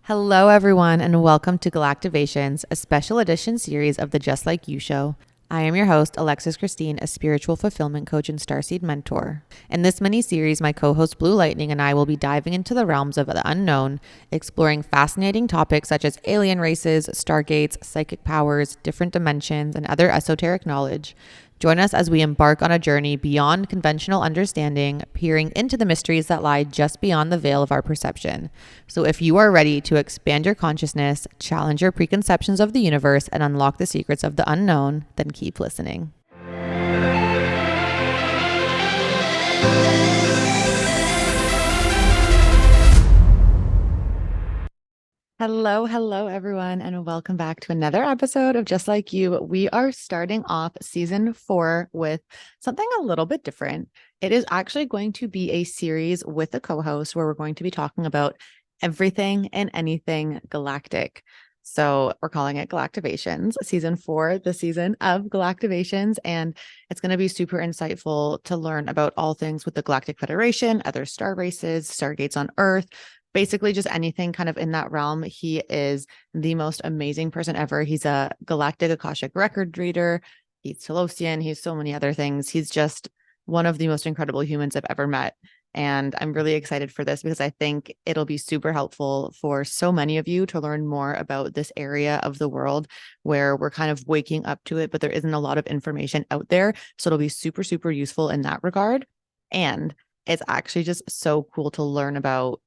Hello, everyone, and welcome to Galactivations, a special edition series of the Just Like You show. I am your host, Alexis Christine, a spiritual fulfillment coach and starseed mentor. In this mini-series, my co-host Blue Lightning and I will be diving into the realms of the unknown, exploring fascinating topics such as alien races, stargates, psychic powers, different dimensions, and other esoteric knowledge. Join us as we embark on a journey beyond conventional understanding, peering into the mysteries that lie just beyond the veil of our perception. So if you are ready to expand your consciousness, challenge your preconceptions of the universe, and unlock the secrets of the unknown, then keep listening. Hello, everyone, and welcome back to another episode of Just Like You. We are starting off season 4 with something a little bit different. It is actually going to be a series with a co-host where we're going to be talking about everything and anything galactic. So we're calling it Galactivations, season 4, the season of Galactivations. And it's going to be super insightful to learn about all things with the Galactic Federation, other star races, stargates on Earth, basically just anything kind of in that realm. He is the most amazing person ever. He's a galactic Akashic record reader. He's Telosian. He's so many other things. He's just one of the most incredible humans I've ever met. And I'm really excited for this because I think it'll be super helpful for so many of you to learn more about this area of the world where we're kind of waking up to it, but there isn't a lot of information out there. So it'll be super, super useful in that regard. And it's actually just so cool to learn about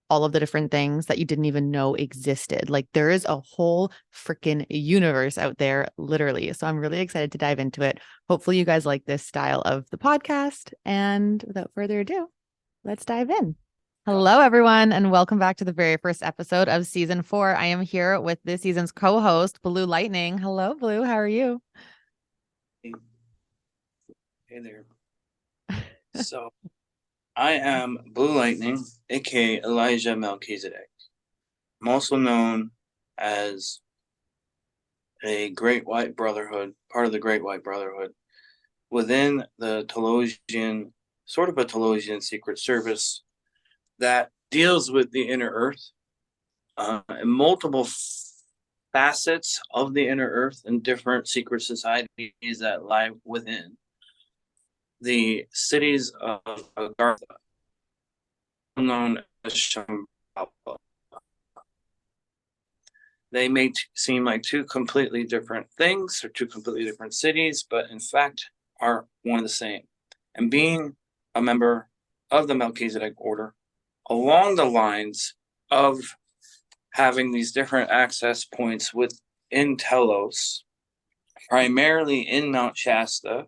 all of the different things that you didn't even know existed. Like there is a whole freaking universe out there, literally. So I'm really excited to dive into it. Hopefully you guys like this style of the podcast. And without further ado, let's dive in. Hello, everyone, and welcome back to the very first episode of season 4. I am here with this season's co-host, Blue Lightning. Hello, Blue. How are you? Hey there. So I am Blue Lightning, aka Elijah Melchizedek. I'm also known as a Great White Brotherhood, part of the Great White Brotherhood, within the Telosian, sort of a Telosian Secret Service that deals with the inner earth and multiple facets of the inner earth and different secret societies that lie within the cities of Agartha, known as Shambhala. They may seem like two completely different things or two completely different cities, but in fact are one and the same. And being a member of the Melchizedek order, along the lines of having these different access points within Telos, primarily in Mount Shasta,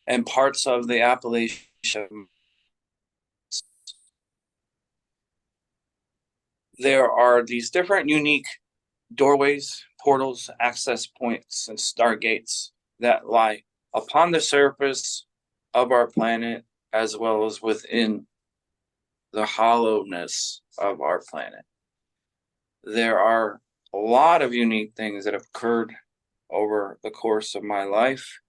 and parts of the Appalachian. There are these different unique doorways, portals, access points, and stargates that lie upon the surface of our planet, as well as within the hollowness of our planet. There are a lot of unique things that have occurred over the course of my life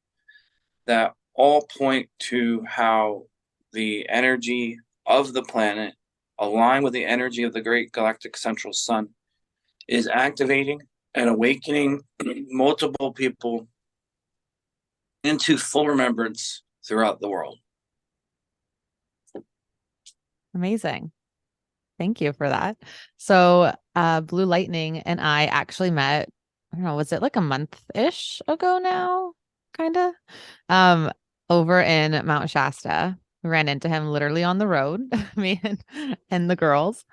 that all point to how the energy of the planet, aligned with the energy of the Great Galactic Central Sun, is activating and awakening multiple people into full remembrance throughout the world. Amazing. Thank you for that. So Blue Lightning and I actually met, I don't know, was it like a month-ish ago now? Kind of. Over in Mount Shasta. We ran into him literally on the road, me and the girls.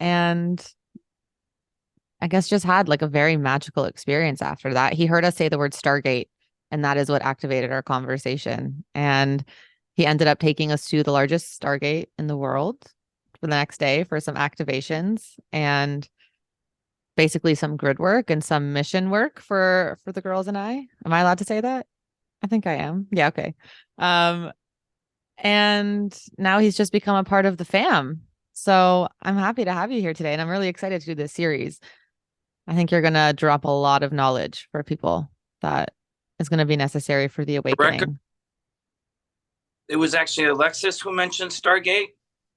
And I guess just had like a very magical experience after that. He heard us say the word Stargate, and that is what activated our conversation. And he ended up taking us to the largest Stargate in the world for the next day for some activations and basically some grid work and some mission work for the girls and I. Am I allowed to say that? I think I am. Yeah, okay. And now he's just become a part of the fam. So I'm happy to have you here today, and I'm really excited to do this series. I think you're going to drop a lot of knowledge for people that is going to be necessary for the awakening. It was actually Alexis who mentioned Stargate,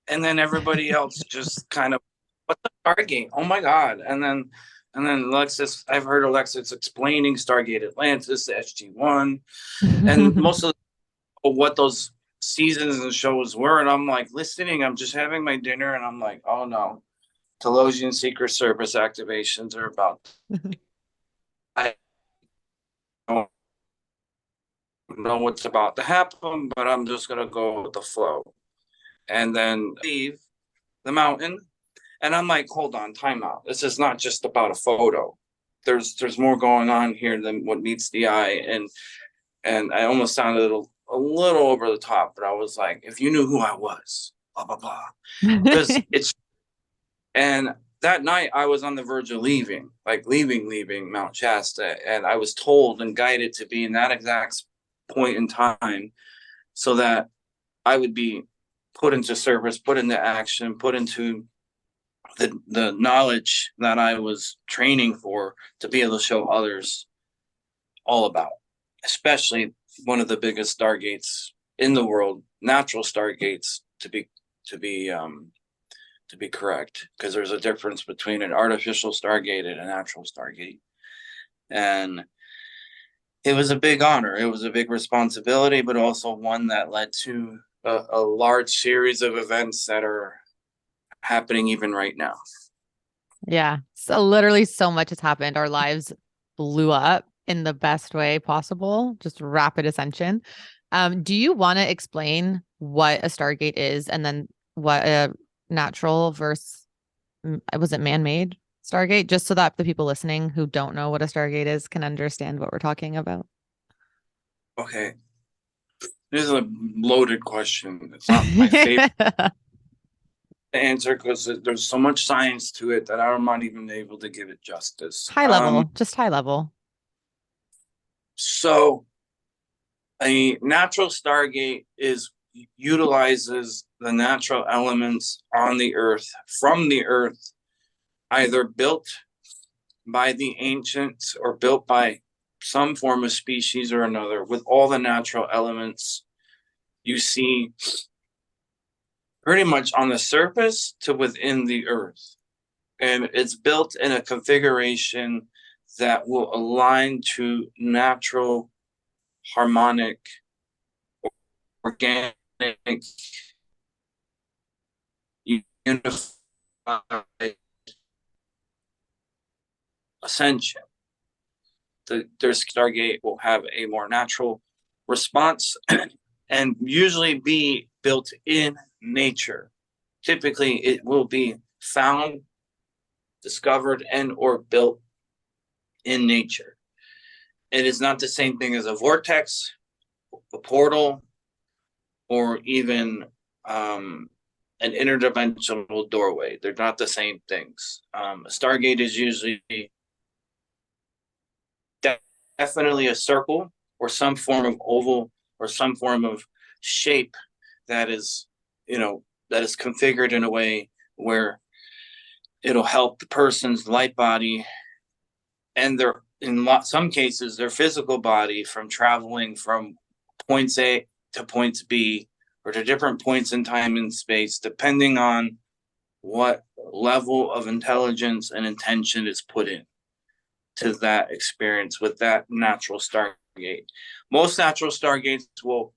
and then everybody else just kind of what's a Stargate? Oh my God. And then Alexis, I've heard Alexis explaining Stargate Atlantis, the SG-1, and most of what those seasons and shows were. And I'm like listening, I'm just having my dinner, and I'm like, oh no, Telosian Secret Service activations are about. I don't know what's about to happen, but I'm just gonna go with the flow. And then leave the mountain, and I'm like, hold on, time out. This is not just about a photo. There's more going on here than what meets the eye. And I almost sounded a little over the top, but I was like, if you knew who I was, blah blah blah. Because it's and that night I was on the verge of leaving, like leaving Mount Shasta, and I was told and guided to be in that exact point in time so that I would be put into service, put into action, put into the knowledge that I was training for to be able to show others all about, especially one of the biggest stargates in the world, natural stargates, to be correct, because there's a difference between an artificial stargate and a natural stargate. And it was a big honor. It was a big responsibility, but also one that led to a large series of events that are happening even right now. Yeah. So literally so much has happened. Our lives blew up in the best way possible, just rapid ascension. Do you want to explain what a Stargate is and then what a natural versus, was it man-made Stargate? Just so that the people listening who don't know what a Stargate is can understand what we're talking about. Okay. This is a loaded question. It's not my favorite answer because there's so much science to it that I'm not even able to give it justice. High level, just high level. So a natural stargate utilizes the natural elements on the earth, from the earth, either built by the ancients or built by some form of species or another, with all the natural elements you see pretty much on the surface to within the earth. And it's built in a configuration that will align to natural, harmonic, organic, unified ascension. Their Stargate will have a more natural response and usually be built in nature. Typically, it will be found, discovered, and or built in nature. It is not the same thing as a vortex, a portal, or even an interdimensional doorway. They're not the same things. A Stargate is usually definitely a circle or some form of oval or some form of shape that is, that is configured in a way where it'll help the person's light body and some cases their physical body from traveling from points A to points B or to different points in time and space, depending on what level of intelligence and intention is put in to that experience with that natural stargate. Most natural stargates will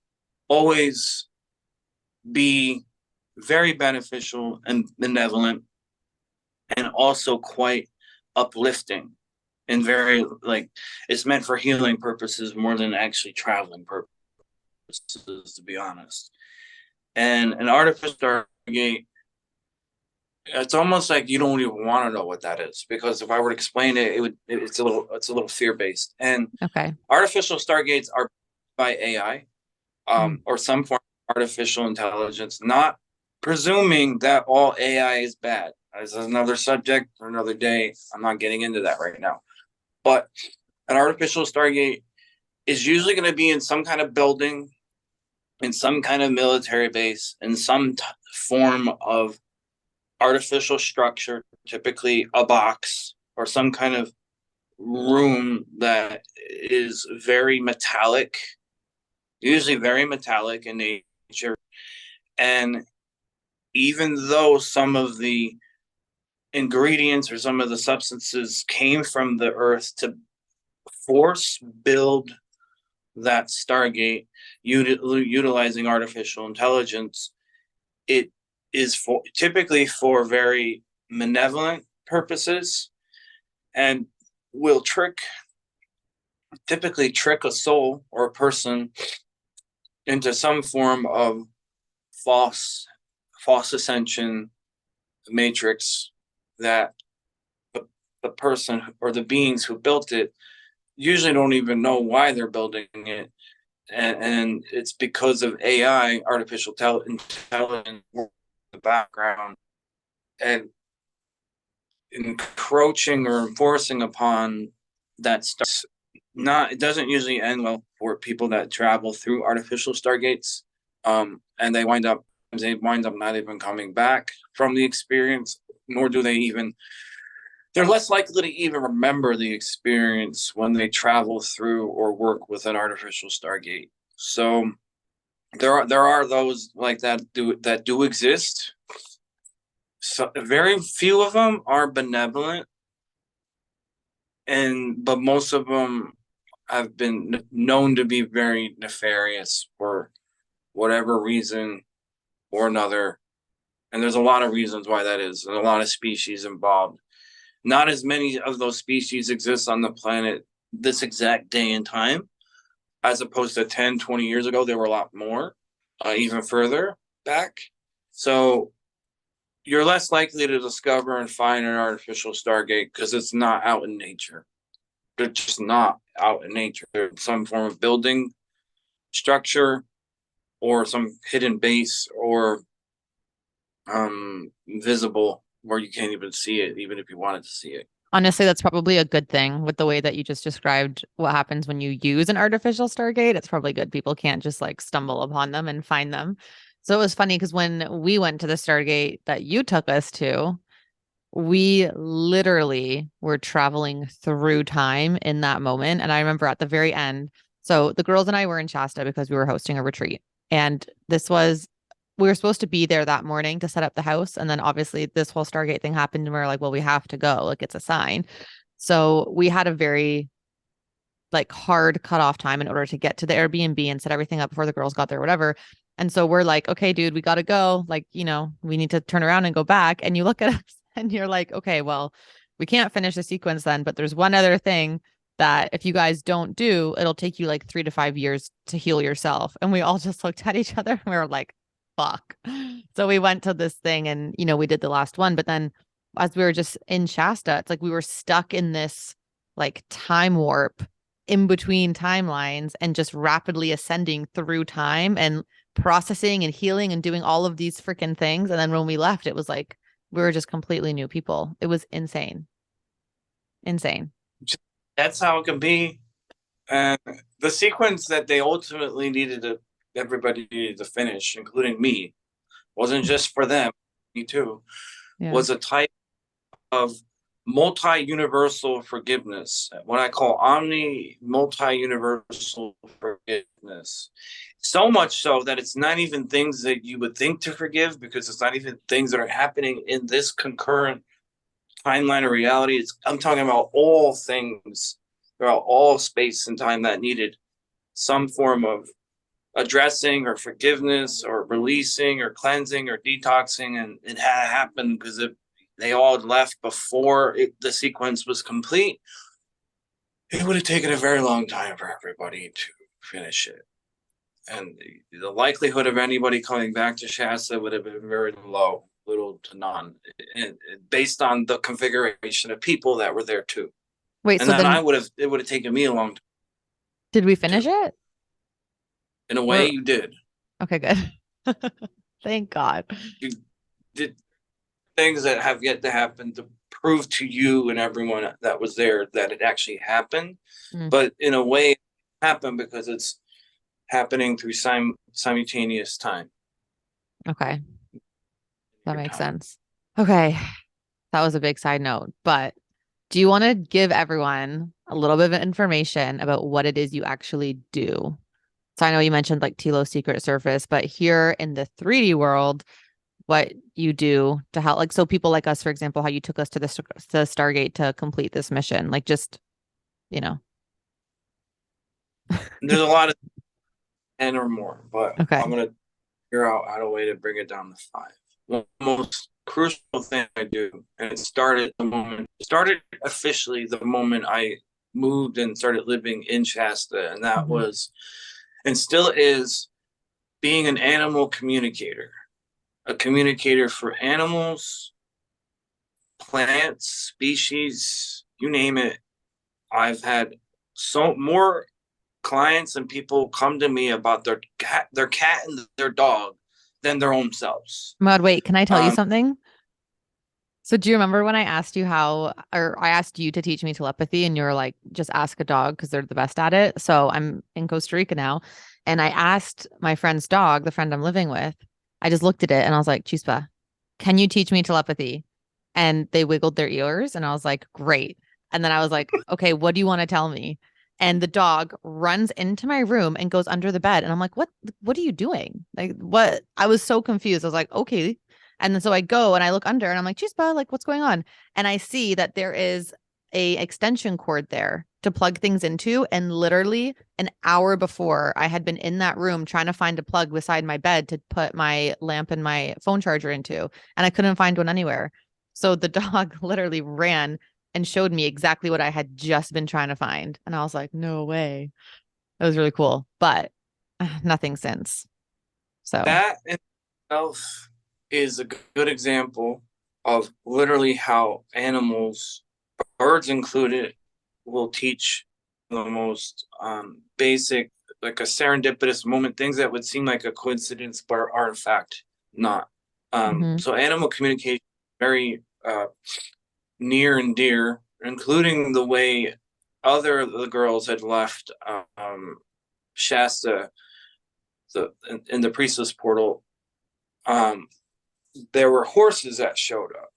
always be very beneficial and benevolent and also quite uplifting and very, like, it's meant for healing purposes more than actually traveling purposes, to be honest. And an artificial stargate, it's almost like you don't even want to know what that is, because if I were to explain it, it's a little fear-based. And Okay. artificial stargates are by AI, or some form of artificial intelligence, not presuming that all AI is bad. This is another subject for another day. I'm not getting into that right now. But an artificial stargate is usually going to be in some kind of building, in some kind of military base, in some form of artificial structure, typically a box or some kind of room that is very metallic, usually very metallic in nature. And even though some of the ingredients or some of the substances came from the earth to force build that Stargate utilizing artificial intelligence. It is typically for very malevolent purposes, and will typically trick a soul or a person into some form of false ascension matrix that the person or the beings who built it usually don't even know why they're building it. And it's because of AI, artificial intelligence in the background, and encroaching or enforcing upon that stuff. It doesn't usually end well for people that travel through artificial stargates, and they wind up not even coming back from the experience, nor do they're less likely to even remember the experience when they travel through or work with an artificial stargate. So there are those like that do exist. So very few of them are benevolent, but most of them have been known to be very nefarious for whatever reason or another. And there's a lot of reasons why that is, and a lot of species involved. Not as many of those species exist on the planet this exact day and time, as opposed to 10, 20 years ago. There were a lot more, even further back. So you're less likely to discover and find an artificial stargate because it's not out in nature. They're just not out in nature. They're some form of building structure or some hidden base or visible where you can't even see it, even if you wanted to see it. Honestly, that's probably a good thing with the way that you just described what happens when you use an artificial stargate. It's probably good. People can't just like stumble upon them and find them. So it was funny because when we went to the Stargate that you took us to, we literally were traveling through time in that moment. And I remember at the very end, so the girls and I were in Shasta because we were hosting a retreat. And we were supposed to be there that morning to set up the house. And then obviously this whole Stargate thing happened and we were like, well, we have to go. Like it's a sign. So we had a very like hard cutoff time in order to get to the Airbnb and set everything up before the girls got there, whatever. And so we're like, okay, dude, we got to go. Like, we need to turn around and go back. And you look at us and you're like, okay, well, we can't finish the sequence then, but there's one other thing that if you guys don't do, it'll take you like 3 to 5 years to heal yourself. And we all just looked at each other and we were like, fuck. So we went to this thing and, we did the last one. But then as we were just in Shasta, it's like we were stuck in this like time warp in between timelines and just rapidly ascending through time and processing and healing and doing all of these freaking things. And then when we left, it was like we were just completely new people. It was insane. That's how it can be. And the sequence that they ultimately everybody needed to finish, including me, wasn't just for them, me too, was a type of multi-universal forgiveness, what I call multi-universal forgiveness. So much so that it's not even things that you would think to forgive, because it's not even things that are happening in this concurrent timeline of reality. I'm talking about all things, throughout all space and time, that needed some form of addressing or forgiveness or releasing or cleansing or detoxing, and it had happened because they all had left before the sequence was complete. It would have taken a very long time for everybody to finish it, and the likelihood of anybody coming back to Shasta would have been very low, little to none, based on the configuration of people that were there too. Wait, and so then then it would have taken me a long time. Did we finish it? In a way, you did. Okay, good. Thank God. You did things that have yet to happen to prove to you and everyone that was there that it actually happened. But in a way, it happened because it's happening through simultaneous time. Okay. That makes sense. Okay. That was a big side note, but do you want to give everyone a little bit of information about what it is you actually do? So I know you mentioned like Telosian Secret Service, but here in the 3D world, what you do to help, like, so people like us, for example, how you took us to the Stargate to complete this mission, like, just, you know. There's a lot of 10 or more, but Okay. I'm gonna figure out how to way to bring it down to 5. The most crucial thing I do, and it started officially the moment I moved and started living in Shasta, and that Mhm. was, and still is, being an animal communicator, a communicator for animals, plants, species, you name it. I've had so more clients and people come to me about their cat and their dog than their own selves. Maud, wait, can I tell you Um, something? So do you remember when I asked you how, or I asked you to teach me telepathy and you were like, just ask a dog because they're the best at it. So I'm in Costa Rica now. And I asked my friend's dog, the friend I'm living with, I just looked at it and I was like, Chispa, can you teach me telepathy? And they wiggled their ears and I was like, great. And then I was like, okay, what do you want to tell me? And the dog runs into my room and goes under the bed. And I'm like, what are you doing? Like, what? I was so confused. I was like, okay. And then so I go and I look under and I'm like, Chispa, like, what's going on? And I see that there is a extension cord there to plug things into. And literally an hour before, I had been in that room trying to find a plug beside my bed to put my lamp and my phone charger into, and I couldn't find one anywhere. So the dog literally ran and showed me exactly what I had just been trying to find. And I was like, no way. That was really cool, but nothing since. So, that in itself is a good example of literally how animals, birds included, will teach the most basic, like a serendipitous moment, things that would seem like a coincidence, but are in fact not. mhm. So animal communication very near and dear, including the way other the girls had left Shasta in the priestess portal. Um, there were horses that showed up,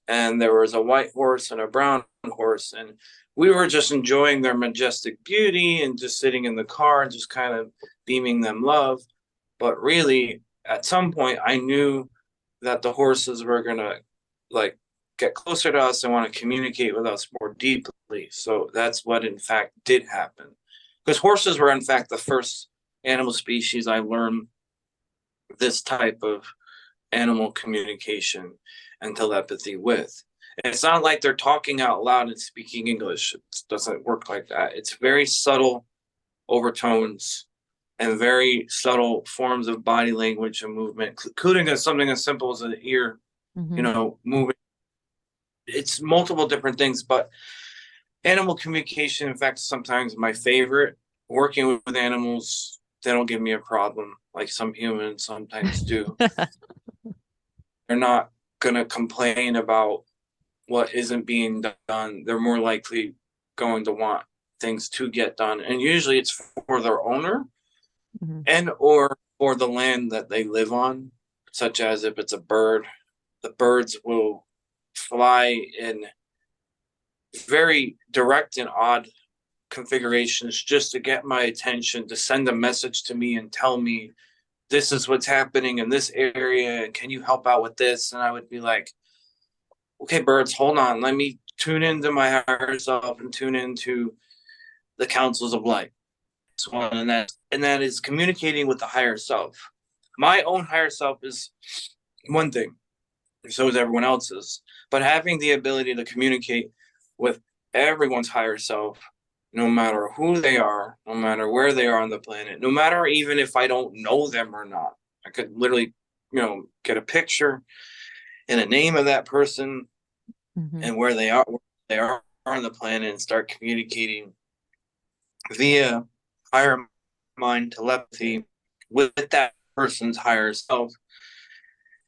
and there was a white horse and a brown horse, and we were just enjoying their majestic beauty and just sitting in the car and just kind of beaming them love. But really, at some point, I knew that the horses were gonna like get closer to us and want to communicate with us more deeply. So that's what in fact did happen. Because horses were in fact the first animal species I learned this type of animal communication and telepathy with. And it's not like they're talking out loud and speaking English. It doesn't work like that. It's very subtle overtones and very subtle forms of body language and movement, including something as simple as an ear, Mhm. moving. It's multiple different things, but animal communication, in fact, is sometimes my favorite. Working with animals, they don't give me a problem like some humans sometimes do. They're not going to complain about what isn't being done. They're more likely going to want things to get done. And usually it's for their owner Mhm. and or for the land that they live on, such as if it's a bird, the birds will fly in very direct and odd configurations just to get my attention, to send a message to me and tell me this is what's happening in this area and can you help out with this. And I would be like, okay, birds, hold on, let me tune into my higher self and tune into the councils of light. And that is communicating with the higher self. My own higher self is one thing, so is everyone else's, but having the ability to communicate with everyone's higher self, no matter who they are, no matter where they are on the planet, no matter even if I don't know them or not, I could literally, get a picture and a name of that person Mhm. and where they are on the planet and start communicating via higher mind telepathy with that person's higher self,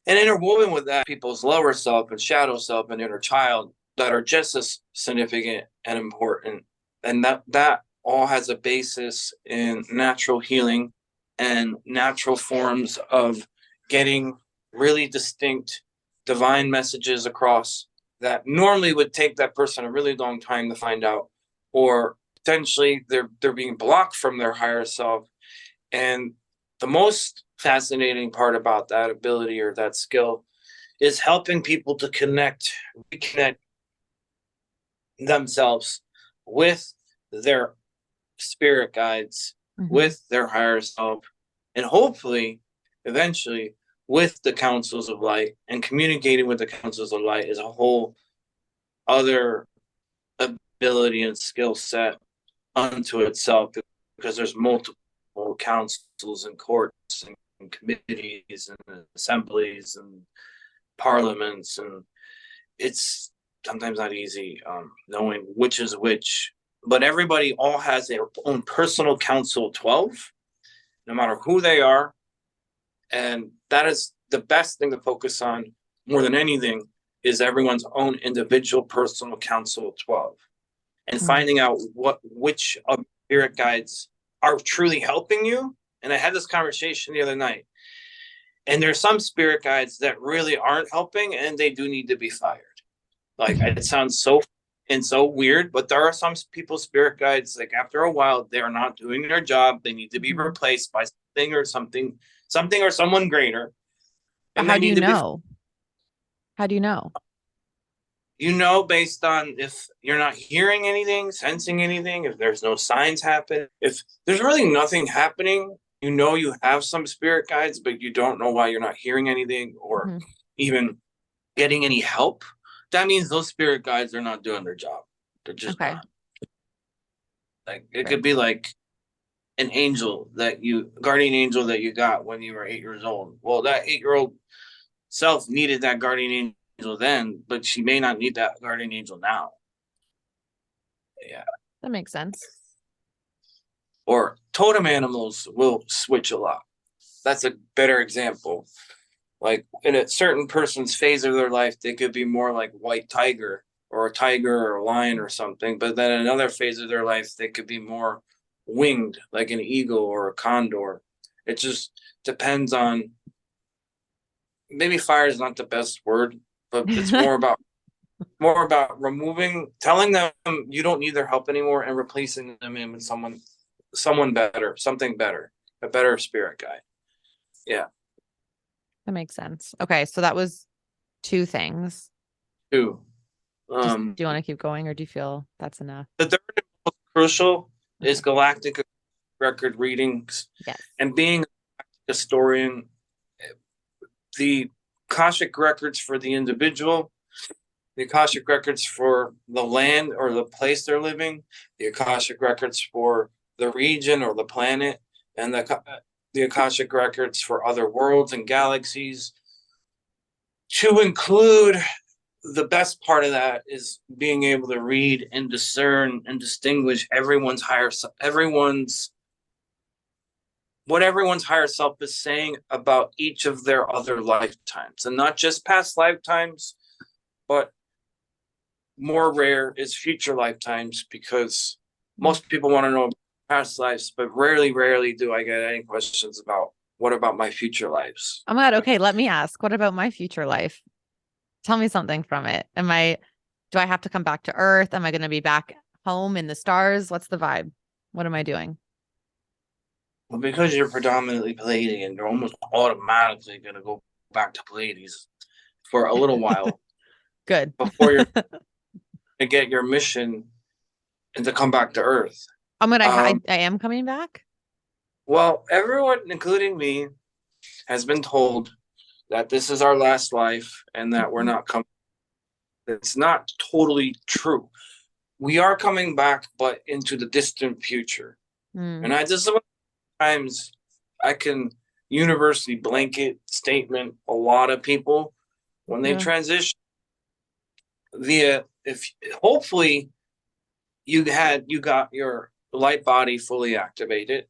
and interwoven with that people's lower self and shadow self and inner child that are just as significant and important. And that all has a basis in natural healing and natural forms of getting really distinct divine messages across that normally would take that person a really long time to find out, or potentially they're being blocked from their higher self, and the most fascinating part about that ability or that skill is helping people to reconnect themselves with their spirit guides, with their higher self, and hopefully, eventually, with the councils of light. And communicating with the councils of light is a whole other ability and skill set unto itself, because there's multiple councils and courts and committees and assemblies and parliaments, and it's sometimes not easy knowing which is which, but everybody all has their own personal council 12, no matter who they are. And that is the best thing to focus on more than anything, is everyone's own individual personal council 12, and finding out which of spirit guides are truly helping you. And I had this conversation the other night, and there's some spirit guides that really aren't helping, and they do need to be fired. Like, it sounds so weird, but there are some people's spirit guides, like after a while, they are not doing their job. They need to be replaced by something or someone greater. And how do you know? How do you know? You know, based on if you're not hearing anything, sensing anything, if there's no signs happen, if there's really nothing happening, you know you have some spirit guides, but you don't know why you're not hearing anything or even getting any help. That means those spirit guides are not doing their job. They're just not. Like, it could be like an angel guardian angel that you got when you were 8 years old. Well, that 8-year-old self needed that guardian angel then, but she may not need that guardian angel now. Yeah. That makes sense. Or totem animals will switch a lot. That's a better example. Like, in a certain person's phase of their life, they could be more like white tiger or a tiger or a lion or something. But then in another phase of their life, they could be more winged, like an eagle or a condor. It just depends on, maybe fire is not the best word, but it's more about telling them you don't need their help anymore and replacing them in with someone better, something better, a better spirit guide. Yeah. That makes sense. Okay, so that was 2 things. 2. Do you want to keep going, or do you feel that's enough? The third and most crucial is galactic record readings. Yes. And being a historian, the Akashic records for the individual, the Akashic records for the land or the place they're living, the Akashic records for the region or the planet, and the Akashic records for other worlds and galaxies. To include, the best part of that is being able to read and discern and distinguish what everyone's higher self is saying about each of their other lifetimes, and not just past lifetimes, but more rare is future lifetimes, because most people want to know about past lives, but rarely do I get any questions about what about my future lives. Oh my God. Okay, let me ask. What about my future life? Tell me something from it. Do I have to come back to Earth? Am I going to be back home in the stars? What's the vibe? What am I doing? Well, because you're predominantly Pleiadian, you're almost automatically going to go back to Pleiades for a little while. Good. Before you're to get your mission and to come back to Earth. I am coming back? Well, everyone, including me, has been told that this is our last life and that we're not coming. It's not totally true. We are coming back, but into the distant future. And sometimes I can universally blanket statement a lot of people when they transition hopefully you got your light body fully activated.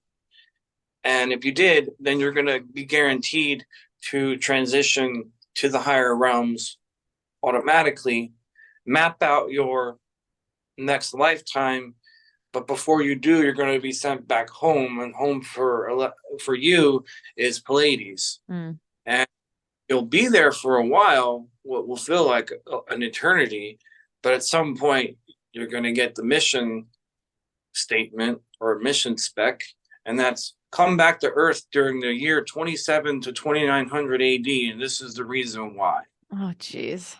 And if you did, then you're going to be guaranteed to transition to the higher realms automatically, map out your next lifetime. But before you do, you're going to be sent back home, and home for you is Pleiades. And you'll be there for a while, what will feel like an eternity. But at some point, you're going to get the mission statement or mission spec, and that's come back to Earth during the year 27 to 2900 AD, and this is the reason why. Oh, geez.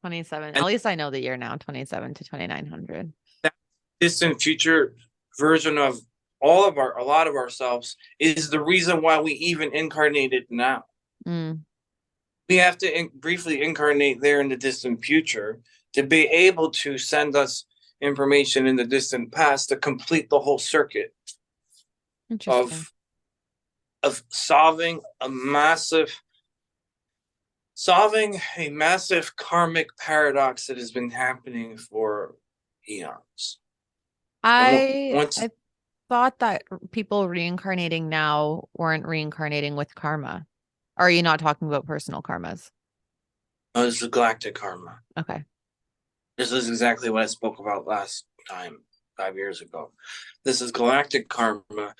27. And At least I know the year now, 27 to 2900. that distant future version of a lot of ourselves is the reason why we even incarnated now. We have to briefly incarnate there in the distant future to be able to send us information in the distant past to complete the whole circuit of solving a massive karmic paradox that has been happening for eons. I thought that people reincarnating now weren't reincarnating with karma. Or are you not talking about personal karmas? Oh, this is galactic karma. Okay. This is exactly what I spoke about last time, 5 years ago. This is galactic karma,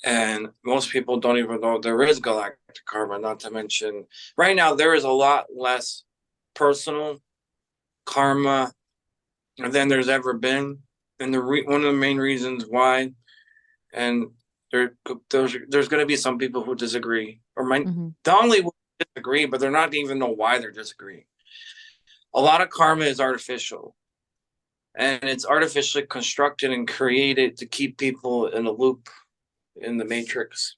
and most people don't even know there is galactic karma, not to mention, right now there is a lot less personal karma than there's ever been. And one of the main reasons why, and there's going to be some people who disagree, or might only disagree, but they're not even know why they're disagreeing. A lot of karma is artificial, and it's artificially constructed and created to keep people in a loop in the matrix.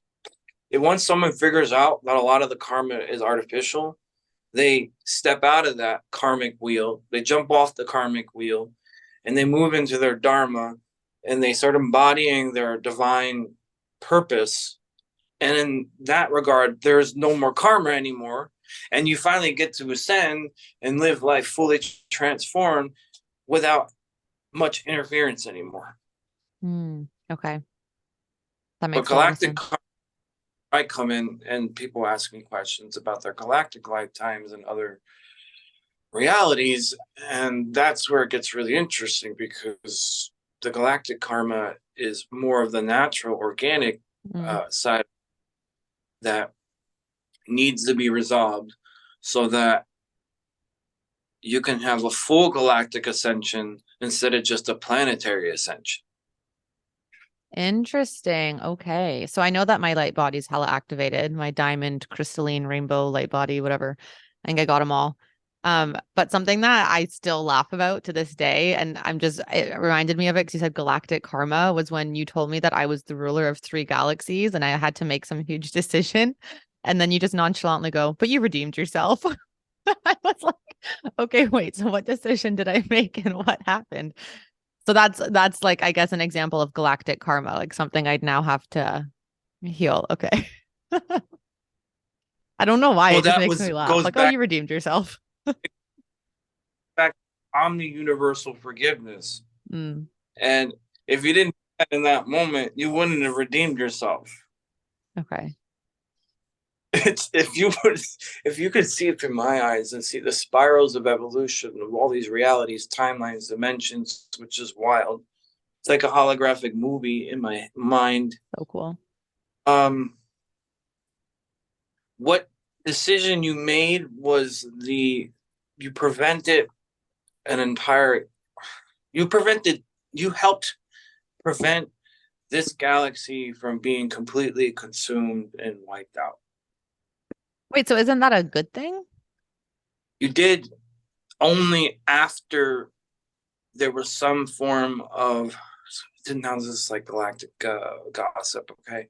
Once someone figures out that a lot of the karma is artificial, they step out of that karmic wheel, they jump off the karmic wheel, and they move into their dharma, and they start embodying their divine purpose. And in that regard, there's no more karma anymore. And you finally get to ascend and live life fully transformed without much interference anymore. Okay. That makes but galactic karma might come in, and people ask me questions about their galactic lifetimes and other realities. And that's where it gets really interesting, because the galactic karma is more of the natural, organic side that needs to be resolved so that you can have a full galactic ascension instead of just a planetary ascension. Interesting. Okay. So I know that my light body's hella activated, my diamond, crystalline, rainbow, light body, whatever. I think I got them all. But something that I still laugh about to this day, and it reminded me of it because you said galactic karma, was when you told me that I was the ruler of 3 galaxies and I had to make some huge decision. And then you just nonchalantly go, but you redeemed yourself. I was like, okay, wait, so what decision did I make and what happened? So that's like, I guess, an example of galactic karma, like something I'd now have to heal. Okay. I don't know why. It just makes me laugh. Like, oh, you redeemed yourself. Back omni-universal forgiveness. And if you didn't do that in that moment, you wouldn't have redeemed yourself. Okay. It's if you could see it through my eyes and see the spirals of evolution of all these realities, timelines, dimensions, which is wild. It's like a holographic movie in my mind. So cool. What decision you made was you helped prevent this galaxy from being completely consumed and wiped out. Wait, so isn't that a good thing? You did only after there was some form of, now this is like galactic gossip, okay?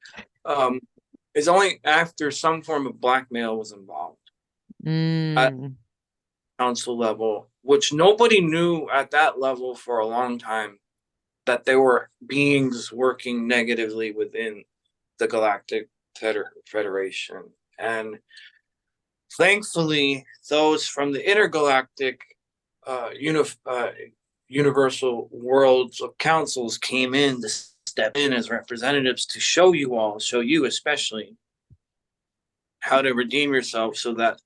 It's only after some form of blackmail was involved at council level, which nobody knew at that level for a long time, that there were beings working negatively within the Galactic Federation. And thankfully, those from the intergalactic universal worlds of councils came in to step in as representatives to show you especially, how to redeem yourself so that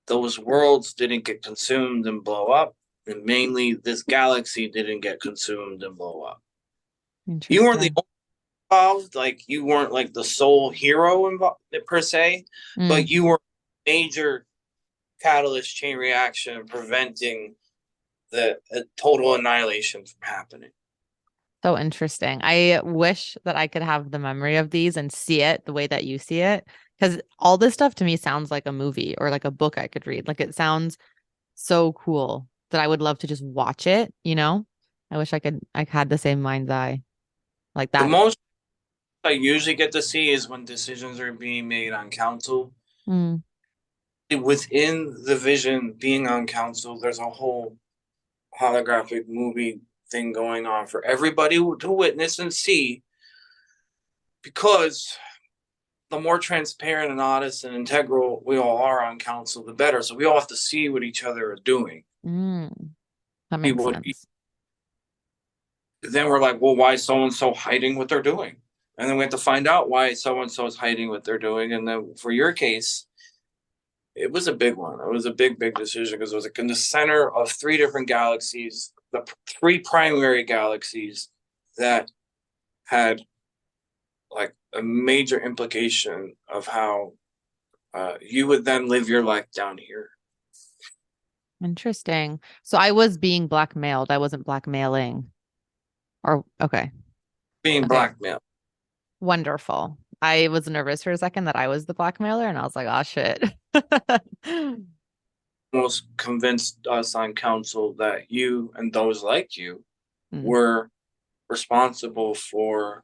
those worlds didn't get consumed and blow up, and mainly this galaxy didn't get consumed and blow up. You weren't the only involved, like you weren't like the sole hero involved per se, but you were a major catalyst chain reaction preventing the total annihilation from happening. So interesting. I wish that I could have the memory of these and see it the way that you see it. Because all this stuff to me sounds like a movie or like a book I could read. Like it sounds so cool that I would love to just watch it, you know? I wish I had the same mind's eye like The that. most I usually get to see is when decisions are being made on council. Mm, Within the vision being on council, there's a whole holographic movie thing going on for everybody to witness and see, because the more transparent and honest and integral we all are on council, the better. So we all have to see what each other are doing. mm, that makes sense. Then we're like, well, why is so and so hiding what they're doing? And then we have to find out why so and so is hiding what they're doing. And then for your case, it was a big one. It was a big, big decision because it was in the center of three different galaxies, the three primary galaxies that had like a major implication of how you would then live your life down here. Interesting. So I was being blackmailed. I wasn't blackmailing. Or okay. Being Okay. blackmailed. Wonderful. I was nervous for a second that I was the blackmailer and I was like, oh shit. Almost convinced us on council that you and those like you Mm. were responsible for,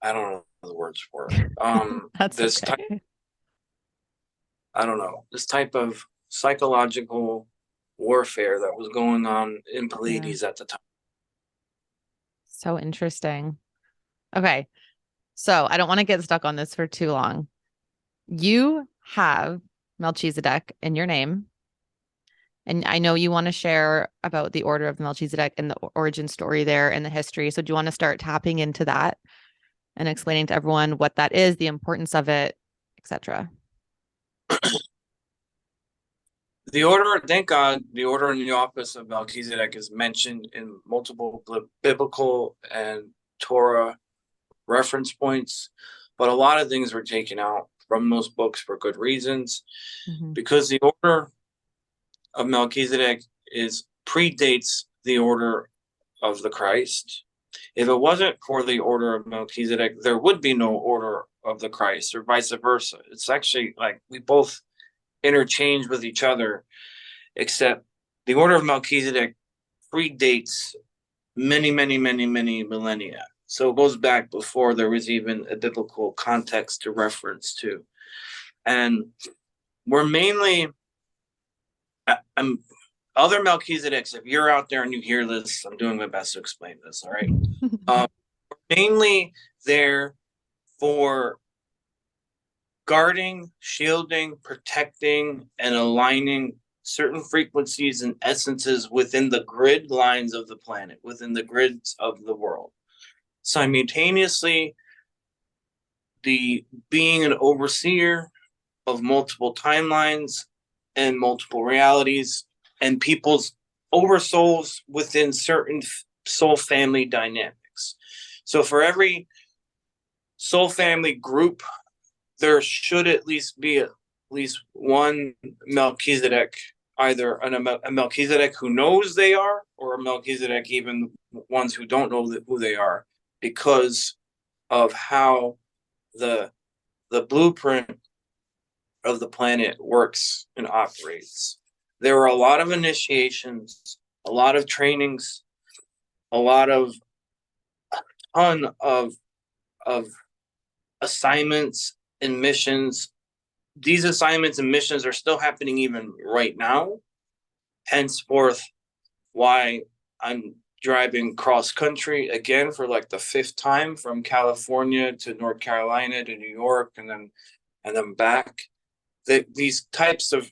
I don't know the words for it. That's This type, okay. I don't know, this type of psychological warfare that was going on in Yeah. Pleiades at the time. So interesting. Okay. So I don't want to get stuck on this for too long. You have Melchizedek in your name. And I know you want to share about the Order of Melchizedek and the origin story there and the history. So do you want to start tapping into that and explaining to everyone what that is, the importance of it, etc.? The order, thank God, the order in the office of Melchizedek is mentioned in multiple biblical and Torah reference points, but a lot of things were taken out from those books for good reasons, Mm-hmm. because the order of Melchizedek predates the order of the Christ. If it wasn't for the order of Melchizedek, there would be no order of the Christ, or vice versa. It's actually like we both interchange with each other, except the order of Melchizedek predates many, many, many, many millennia. So it goes back before there was even a biblical context to reference to. And we're mainly, I'm other Melchizedeks, if you're out there and you hear this, I'm doing my best to explain this, all right? Mainly there for guarding, shielding, protecting, and aligning certain frequencies and essences within the grid lines of the planet, within the grids of the world. Simultaneously, the being an overseer of multiple timelines and multiple realities and people's oversouls within certain soul family dynamics. So for every soul family group, there should at least be at least one Melchizedek, either a Melchizedek who knows they are, or a Melchizedek even ones who don't know who they are, because of how the blueprint of the planet works and operates. There were a lot of initiations, a lot of trainings, a ton of assignments and missions. These assignments and missions are still happening even right now. Henceforth, why I'm driving cross country again for like the fifth time from California to North Carolina to New York and then back. These types of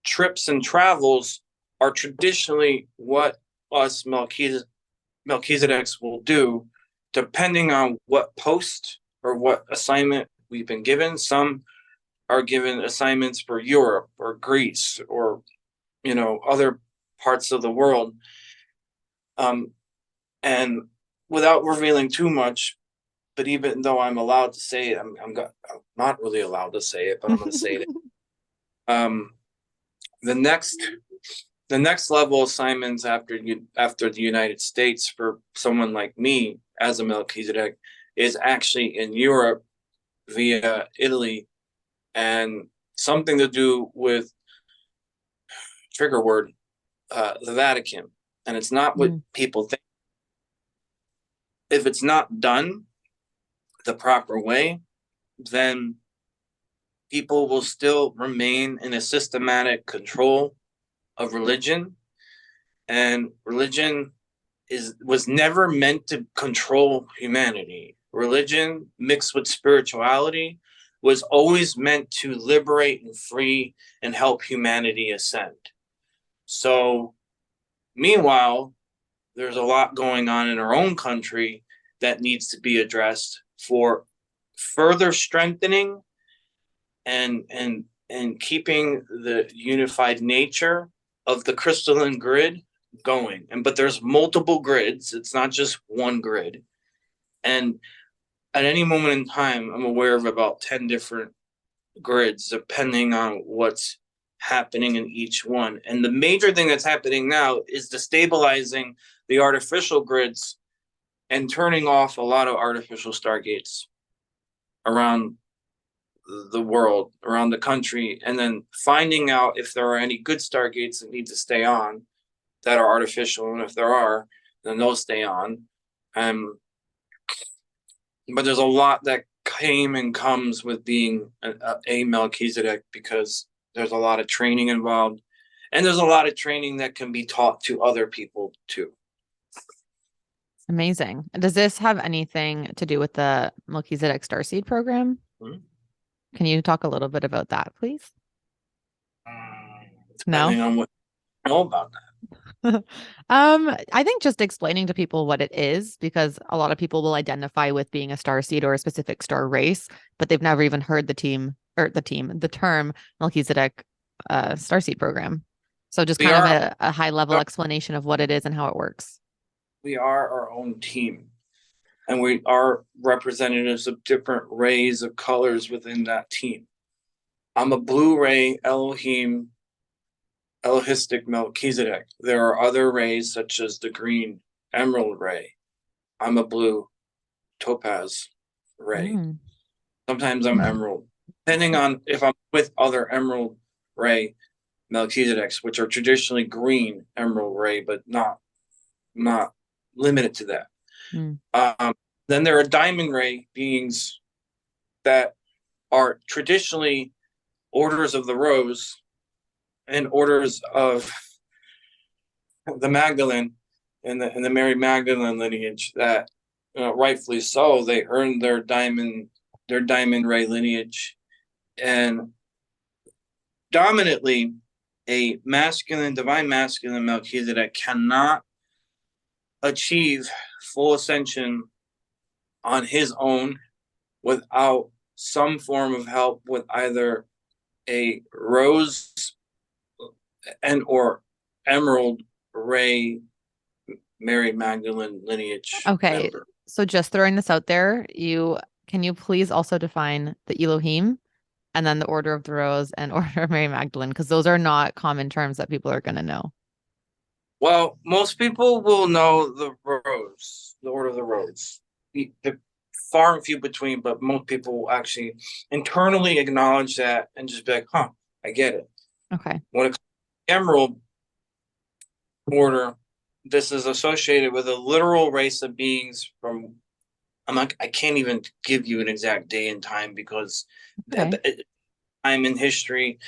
trips and travels are traditionally what us Melchizedeks will do, depending on what post or what assignment we've been given. Some are given assignments for Europe or Greece or other parts of the world. And without revealing too much, but even though I'm allowed to say it, I'm not really allowed to say it, but I'm going to say it. The next the next level assignments after the United States for someone like me as a Melchizedek is actually in Europe via Italy, and something to do with trigger word, the Vatican. And it's not what people think. If it's not done the proper way, then people will still remain in a systematic control of religion, and religion was never meant to control humanity. Religion mixed with spirituality was always meant to liberate and free and help humanity ascend. So meanwhile, there's a lot going on in our own country that needs to be addressed for further strengthening and keeping the unified nature of the crystalline grid going. But there's multiple grids. It's not just one grid. And at any moment in time, I'm aware of about 10 different grids, depending on what's happening in each one. And the major thing that's happening now is destabilizing the artificial grids and turning off a lot of artificial stargates around the world, around the country, and then finding out if there are any good stargates that need to stay on that are artificial, and if there are, then those stay on. But there's a lot that came and comes with being a Melchizedek, because there's a lot of training involved, and there's a lot of training that can be taught to other people too. Amazing. Does this have anything to do with the Melchizedek Starseed program? Can you talk a little bit about that, please? Depending on what you know about that. I think just explaining to people what it is, because a lot of people will identify with being a starseed or a specific star race, but they've never even heard the term Melchizedek starseed program. So just kind of a high level explanation of what it is and how it works. We are our own team, and we are representatives of different rays of colors within that team. I'm a blue ray Elohim, Elohistic Melchizedek. There are other rays such as the green emerald ray. I'm a blue topaz ray. Sometimes I'm emerald, depending on if I'm with other emerald ray Melchizedeks, which are traditionally green emerald ray, but not limited to that. Then there are diamond ray beings that are traditionally orders of the rose and orders of the Magdalene and the Mary Magdalene lineage, that rightfully so, they earned their diamond ray lineage. And dominantly, a divine masculine Melchizedek cannot achieve full ascension on his own without some form of help with either a rose and or emerald ray Mary Magdalene lineage. Okay, member. So just throwing this out there, can you please also define the Elohim and then the Order of the Rose and Order of Mary Magdalene, because those are not common terms that people are going to know. Well, most people will know the rose, the Order of the Rose. The far and few between, but most people will actually internally acknowledge that and just be like, huh, I get it. Okay. When it comes to the Emerald Order, this is associated with a literal race of beings from, I can't even give you an exact day and time, because time in history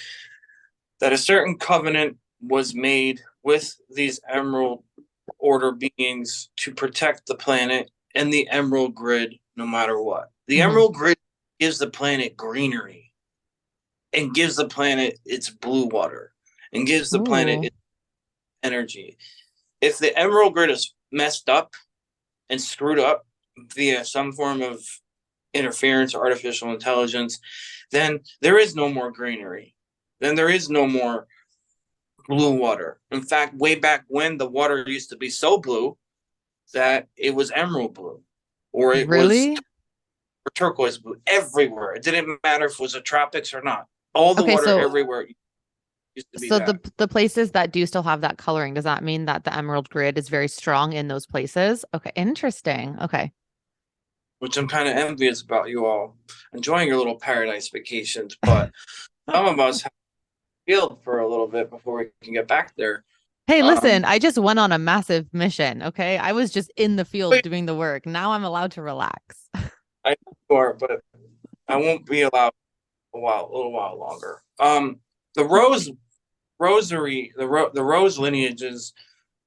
that a certain covenant was made with these Emerald Order beings to protect the planet and the Emerald Grid no matter what. The Emerald Grid gives the planet greenery and gives the planet its blue water and gives the planet its energy. If the Emerald Grid is messed up and screwed up via some form of interference or artificial intelligence, then there is no more greenery. Then there is no more blue water. In fact, way back when, the water used to be so blue that it was emerald blue, or it was turquoise blue everywhere. It didn't matter if it was the tropics or not. All the water everywhere. Used to be So that, the places that do still have that coloring, does that mean that the emerald grid is very strong in those places? Okay, interesting. Okay. which I'm kind of envious about you all enjoying your little paradise vacations. But some of us have to field for a little bit before we can get back there. Hey, listen, Um, I just went on a massive mission. Okay. I was just in the field but doing the work. Now I'm allowed to relax. I know you are, but I won't be allowed a little while longer. The the rose lineages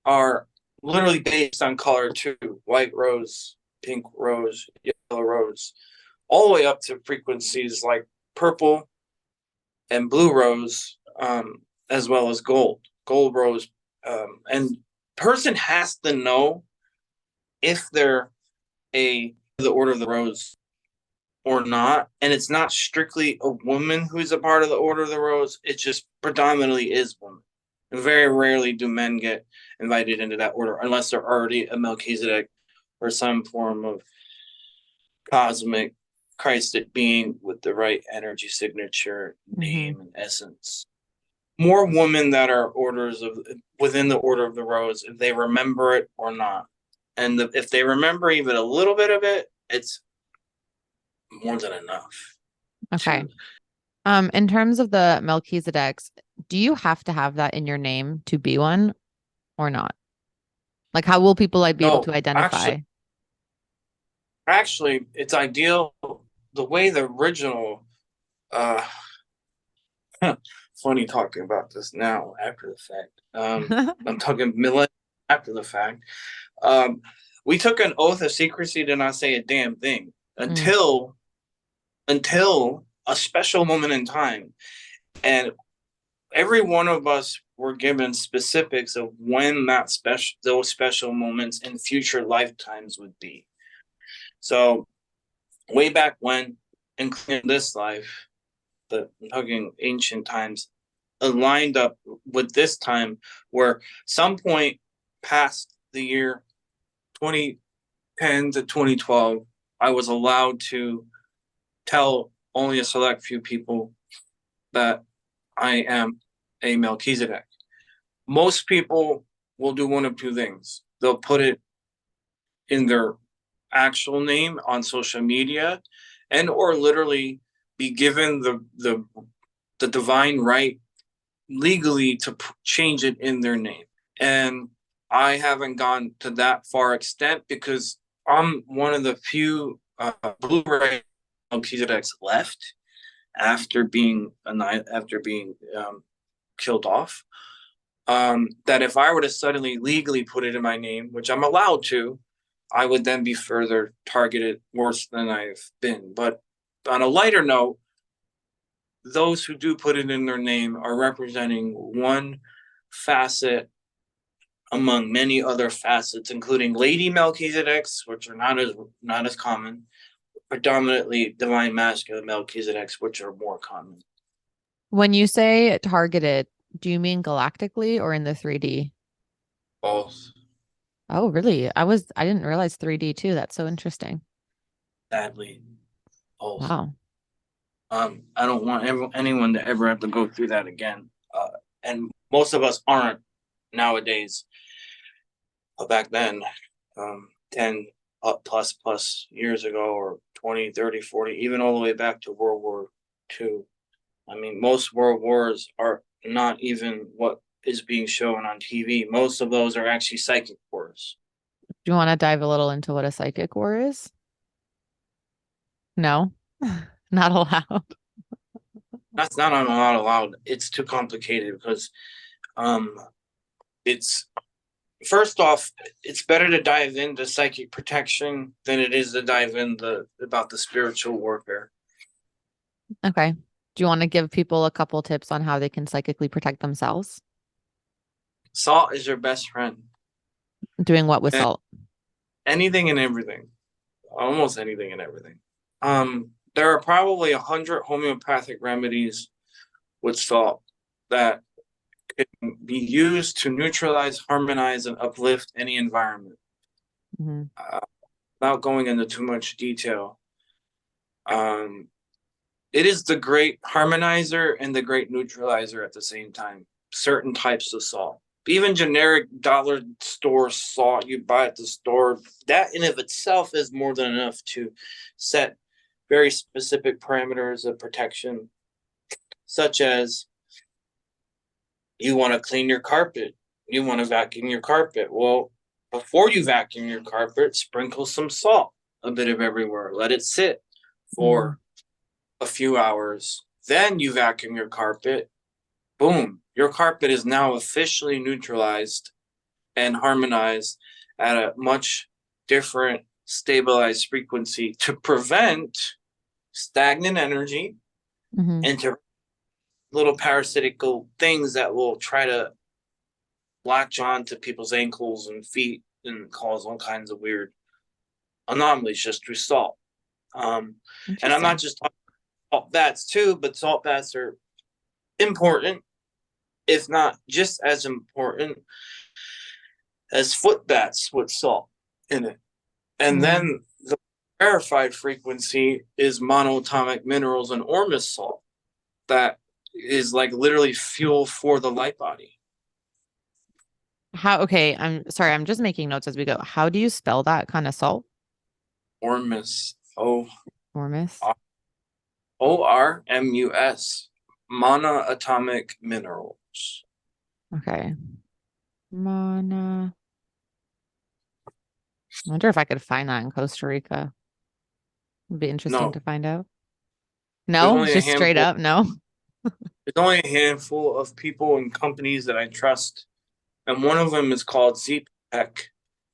are literally based on color too: white rose, pink rose, yellow rose, all the way up to frequencies like purple and blue rose, as well as gold rose. And person has to know if they're the Order of the Rose or not. And it's not strictly a woman who's a part of the Order of the Rose. It just predominantly is women. And very rarely do men get invited into that order unless they're already a Melchizedek or some form of cosmic Christed being with the right energy signature, Hmm. name, and essence. More women that are orders of within the Order of the Rose, if they remember it or not. And if they remember even a little bit of it, it's more than enough Okay. to. In terms of the Melchizedeks, do you have to have that in your name to be one or not? Like, how will people like be able No, to identify? actually, it's ideal the way the original. Uh, Funny talking about this now after the fact. I'm talking millennium after the fact. Um, we took an oath of secrecy to not say a damn thing Mm, until a special moment in time, and every one of us were given specifics of when those special moments in future lifetimes would be. So way back when, including this life, the I'm talking ancient times, aligned up with this time where some point past the year 2010 to 2012, I was allowed to tell only a select few people that I am a Melchizedek. Most people will do one of two things. They'll put it in their actual name on social media and or literally be given the divine right legally to change it in their name. And I haven't gone to that far extent because I'm one of the few Blu-ray Melchizedeks left after being killed off. That if I were to suddenly legally put it in my name, which I'm allowed to, I would then be further targeted worse than I've been. But on a lighter note, those who do put it in their name are representing one facet among many other facets, including Lady Melchizedeks, which are not as common, predominantly divine masculine Melchizedeks, which are more common. when you say targeted, do you mean galactically or in the 3D? Both, Oh, really? I didn't realize 3D too. That's so interesting. sadly, both. Wow. I don't want anyone to ever have to go through that again. And most of us aren't nowadays. But back then, 10 plus years ago, or 20, 30, 40, even all the way back to World War II. I mean, most world wars are not even what is being shown on TV. Most of those are actually psychic wars. Do you want to dive a little into what a psychic war is? No, not allowed. That's not I'm not allowed. It's too complicated because um, it's first off, it's better to dive into psychic protection than it is to dive in about the spiritual warfare. Okay. Do you want to give people a couple tips on how they can psychically protect themselves? Salt is your best friend. Doing what with And salt? anything and everything, almost anything and everything. There are probably 100 homeopathic remedies with salt that can be used to neutralize, harmonize, and uplift any environment. Hmm. Without going into too much detail, um, It is the great harmonizer and the great neutralizer at the same time. Certain types of salt, even generic dollar store salt you buy at the store, that in of itself is more than enough to set very specific parameters of protection, such as you want to clean your carpet, you want to vacuum your carpet. Well, before you vacuum your carpet, sprinkle some salt a bit of everywhere. Let it sit for a few hours. Then you vacuum your carpet. Boom. Your carpet is now officially neutralized and harmonized at a much different stabilized frequency to prevent stagnant energy and to little parasitical things that will try to latch on to people's ankles and feet and cause all kinds of weird anomalies just through salt. And I'm not just talking salt baths too, but salt baths are important, if not just as important as foot baths with salt in it. And then the rarefied frequency is monoatomic minerals and ormus salt that is like literally fuel for the light body. Okay, I'm sorry, I'm just making notes as we go. How do you spell that kind of salt? Ormus. Ormus. ORMUS. Monoatomic minerals. Okay. I wonder if I could find that in Costa Rica. It'd be interesting to find out. No, just straight up, no. There's only a handful of people and companies that I trust. And one of them is called ZPEC,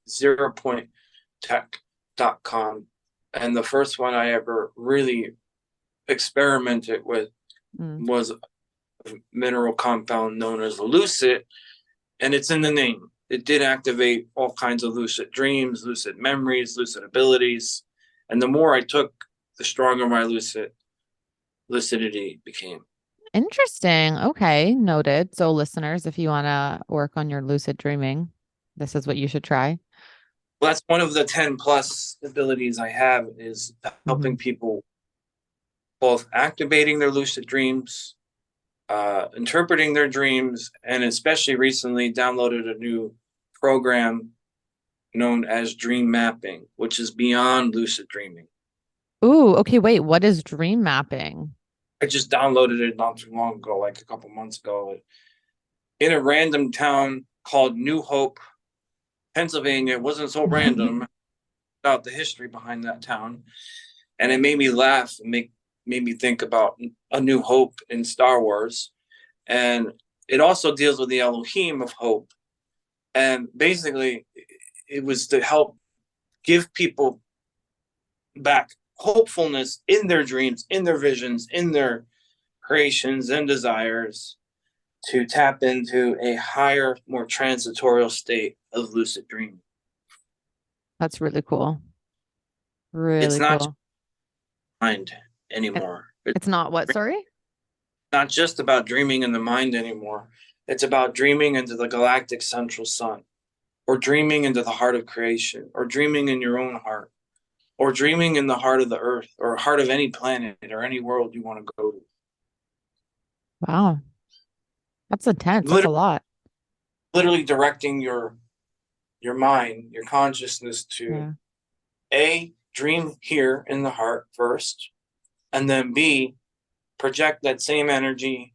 zeropointtech.com. And the first one I ever really experimented with was a mineral compound known as lucid. And it's in the name. It did activate all kinds of lucid dreams, lucid memories, lucid abilities. And the more I took, the stronger my lucidity became. Interesting. Okay, noted. So listeners, if you want to work on your lucid dreaming, this is what you should try. Well, that's one of the 10 plus abilities I have, is helping people both activating their lucid dreams, interpreting their dreams, and especially recently downloaded a new program known as dream mapping, which is beyond lucid dreaming. Ooh, okay, wait, what is dream mapping? I just downloaded it not too long ago, like a couple months ago, in a random town called New Hope, Pennsylvania. It wasn't so random about the history behind that town. And it made me laugh and made me think about A New Hope in Star Wars. And it also deals with the Elohim of hope. And basically, it was to help give people back hopefulness in their dreams, in their visions, in their creations and desires, to tap into a higher, more transitorial state of lucid dreaming. That's really cool. Really it's not cool. Mind anymore. It's not what, sorry? Not just about dreaming in the mind anymore. It's about dreaming into the galactic central sun, or dreaming into the heart of creation, or dreaming in your own heart, or dreaming in the heart of the earth, or heart of any planet or any world you want to go to. Wow. That's intense. That's a lot. Literally directing your mind, your consciousness to A, dream here in the heart first, and then B, project that same energy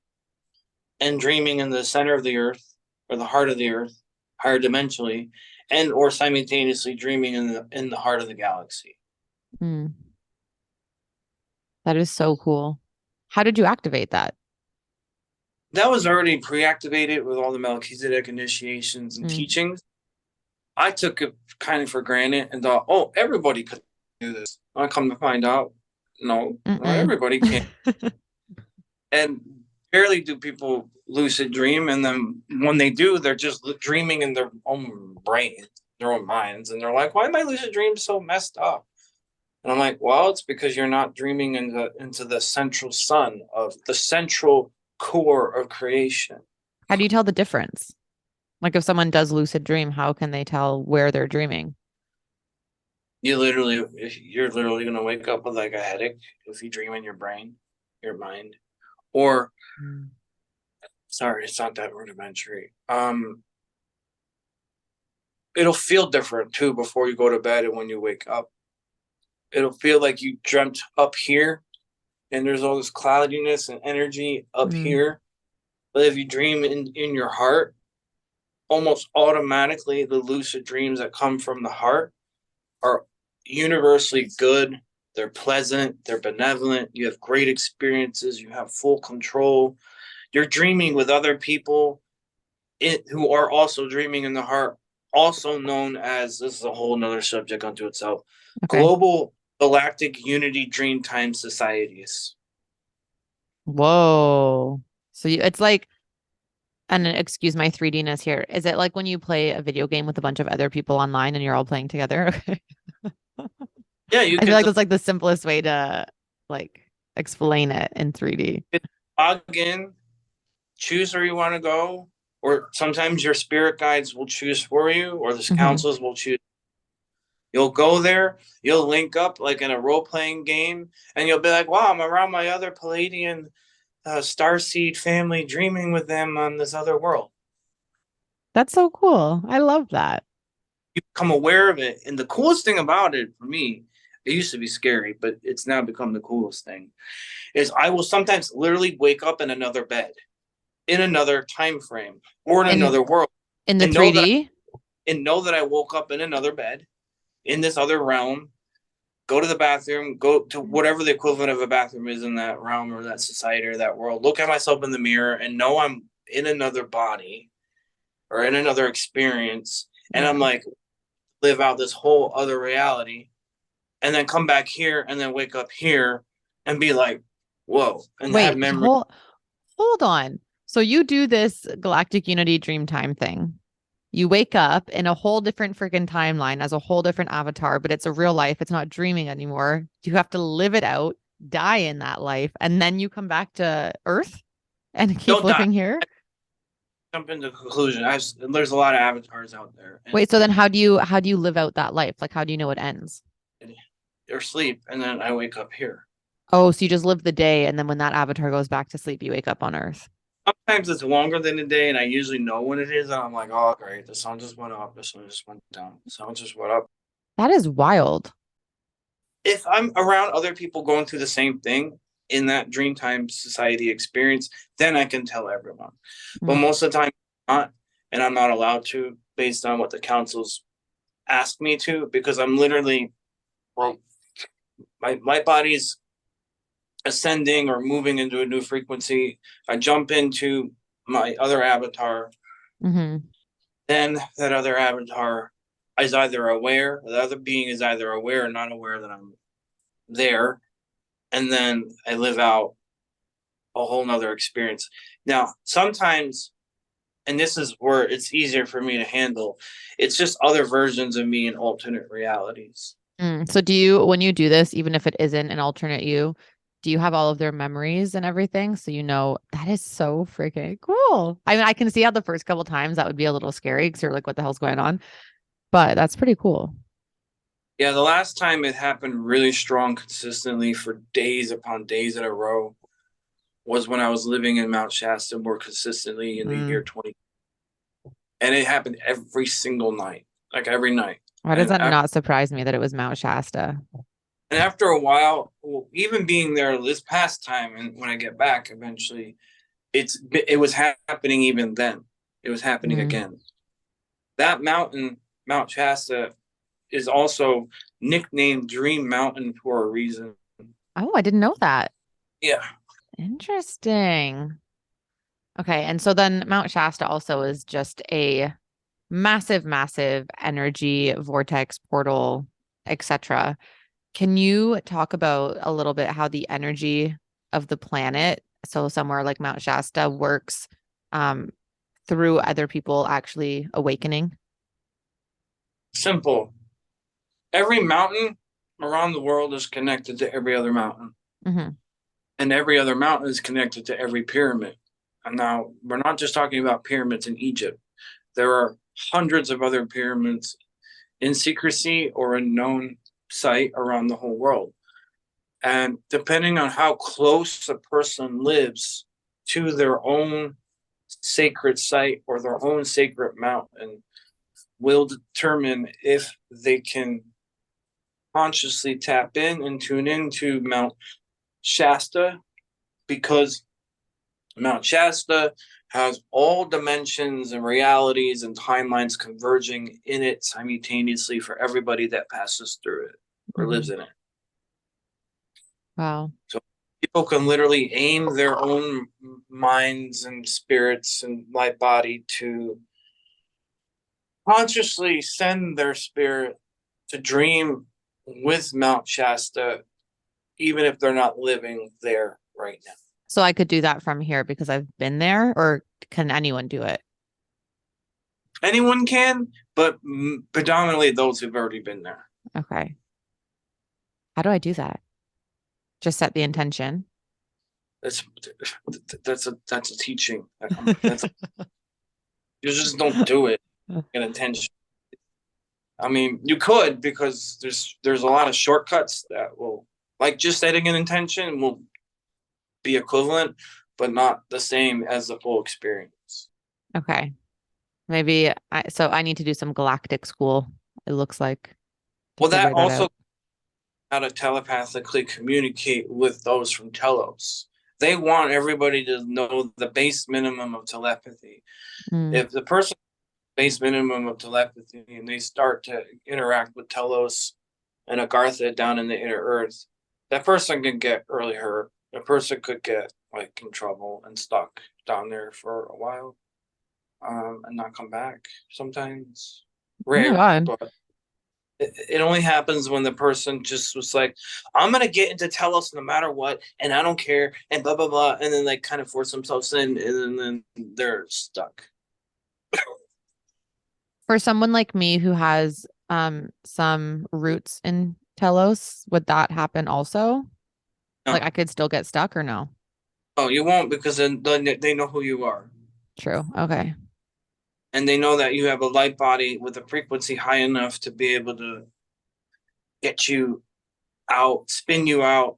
and dreaming in the center of the earth or the heart of the earth, higher dimensionally, and or simultaneously dreaming in the heart of the galaxy. That is so cool. How did you activate that? That was already pre-activated with all the Melchizedek initiations and teachings. I took it kind of for granted and thought, oh, everybody could do this. I come to find out, no, not everybody can. And barely do people lucid dream. And then when they do, they're just dreaming in their own brain, their own minds. And they're like, why are my lucid dreams so messed up? And I'm like, well, it's because you're not dreaming into the central sun of the central core of creation. How do you tell the difference? Like if someone does lucid dream, how can they tell where they're dreaming? You're literally going to wake up with like a headache if you dream in your brain. your mind. Or, Mm. sorry, it's not that rudimentary. It'll feel different too before you go to bed and when you wake up. It'll feel like you dreamt up here and there's all this cloudiness and energy up Mm. here. But if you dream in your heart, almost automatically the lucid dreams that come from the heart are universally good. They're pleasant, they're benevolent, you have great experiences, you have full control. You're dreaming with other people who are also dreaming in the heart, also known as, this is a whole nother subject unto itself, Okay. global galactic unity dreamtime societies. Whoa. So it's like, and excuse my 3D-ness here. Is it like when you play a video game with a bunch of other people online and you're all playing together? Okay. Yeah, you I feel can like that's like the simplest way to like explain it in 3D. log in, choose where you want to go, or sometimes your spirit guides will choose for you, or the Hmm. councils will choose. You'll go there, you'll link up like in a role playing game, and you'll be like, wow, I'm around my other Palladian starseed family, dreaming with them on this other world. That's so cool. I love that. You become aware of it. And the coolest thing about it for me, it used to be scary, but it's now become the coolest thing, is I will sometimes literally wake up in another bed, in another time frame, or in In another world, in the and know that 3D? I woke up in another bed in this other realm, go to the bathroom, go to whatever the equivalent of a bathroom is in that realm or that society or that world, look at myself in the mirror and know I'm in another body or in another experience. And I'm Mm. like, live out this whole other reality and then come back here and then wake up here and be like, whoa, and have Wait, memory. hold on. So you do this Galactic Unity Dreamtime thing. You wake up in a whole different freaking timeline as a whole different avatar, but it's a real life. It's not dreaming anymore. You have to live it out, die in that life, and then you come back to Earth and keep Don't die. living here. Jump into conclusion. There's a lot of avatars out there, and Wait, so then how do you live out that life? Like how do you know it ends? they're asleep, and then I wake up here. Oh, so you just live the day and then when that avatar goes back to sleep, you wake up on Earth. Sometimes it's longer than a day, and I usually know when it is. And I'm like, oh, great, the sun just went up, the sun just went down, the sun just went up. That is wild. If I'm around other people going through the same thing in that Dreamtime Society experience, then I can tell everyone. But Mm. most of the time, I'm not, and I'm not allowed to based on what the councils ask me to, because I'm literally, well, my body's ascending or moving into a new frequency. I jump into my other avatar, Hmm. then that other avatar is either aware, the other being is either aware or not aware that I'm there. And then I live out a whole nother experience. Now, sometimes, and this is where it's easier for me to handle, it's just other versions of me in alternate realities. So do you, when you do this, even if it isn't an alternate you, do you have all of their memories and everything? So you know that is so freaking cool. I mean, I can see how the first couple times that would be a little scary because you're like, what the hell's going on? But that's pretty cool. Yeah, the last time it happened really strong consistently for days upon days in a row was when I was living in Mount Shasta more consistently in the year Mm. 20. And it happened every single night, like every night. Why does And that not surprise me that it was Mount Shasta? after a while, well, even being there this past time, and when I get back eventually, it was happening even then. It was happening Mm. again. That mountain, Mount Shasta, is also nicknamed Dream Mountain for a reason. Oh, I didn't know that. Yeah. Interesting. Okay, and so then Mount Shasta also is just a massive, massive energy vortex portal, etc. Can you talk about a little bit how the energy of the planet, so somewhere like Mount Shasta, works um, through other people actually awakening? Simple. Every mountain around the world is connected to every other mountain, Hmm. and every other mountain is connected to every pyramid. And now we're not just talking about pyramids in Egypt. There are hundreds of other pyramids in secrecy or a known site around the whole world. And depending on how close a person lives to their own sacred site or their own sacred mountain will determine if they can consciously tap in and tune into Mount Shasta, because Mount Shasta has all dimensions and realities and timelines converging in it simultaneously for everybody that passes through it or lives in it. Wow. So people can literally aim their own minds and spirits and light body to consciously send their spirit to dream with Mount Shasta, even if they're not living there right now. So I could do that from here because I've been there, or can anyone do it? Anyone can, but predominantly those who've already been there. Okay. How do I do that? Just set the intention. That's a teaching. You just don't do it in intention. I mean, you could, because there's a lot of shortcuts that will, like, just setting an intention will be equivalent, but not the same as the full experience. Okay. Maybe I need to do some galactic school, it looks like. Well, that also how to telepathically communicate with those from Telos. They want everybody to know the base minimum of telepathy. If the person base minimum of telepathy and they start to interact with Telos and Agartha down in the inner earth, that person can get really hurt. The person could get like in trouble and stuck down there for a while, and not come back. Sometimes rare, but it only happens when the person just was like, I'm gonna get into Telos no matter what, and I don't care, and blah blah blah, and then like kind of force themselves in, and then they're stuck. For someone like me who has some roots in Telos, would that happen also? No. Like I could still get stuck, or no? Oh, you won't, because then they know who you are. True. Okay. And they know that you have a light body with a frequency high enough to be able to get you out, spin you out